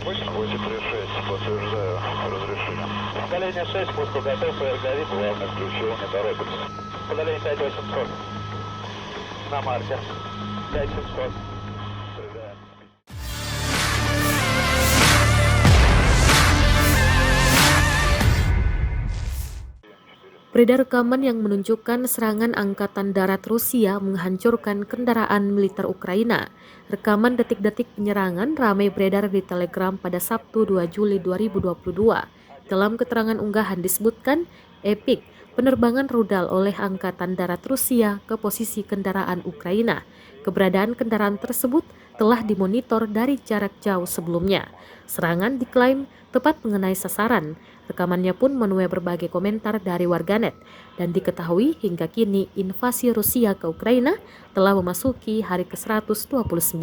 836, подтверждаю разрешение. Удаление 6, пуск готов, РГ, главное включил, не торопится. Удаление 5800 на марке. 5700. Стреляем. Beredar rekaman yang menunjukkan serangan Angkatan Darat Rusia menghancurkan kendaraan militer Ukraina. Rekaman detik-detik penyerangan ramai beredar di Telegram pada Sabtu 2 Juli 2022. Dalam keterangan unggahan disebutkan, Epic, penerbangan rudal oleh Angkatan Darat Rusia ke posisi kendaraan Ukraina. Keberadaan kendaraan tersebut telah dimonitor dari jarak jauh sebelumnya. Serangan diklaim tepat mengenai sasaran. Rekamannya pun menuai berbagai komentar dari warganet dan diketahui hingga kini invasi Rusia ke Ukraina telah memasuki hari ke-129.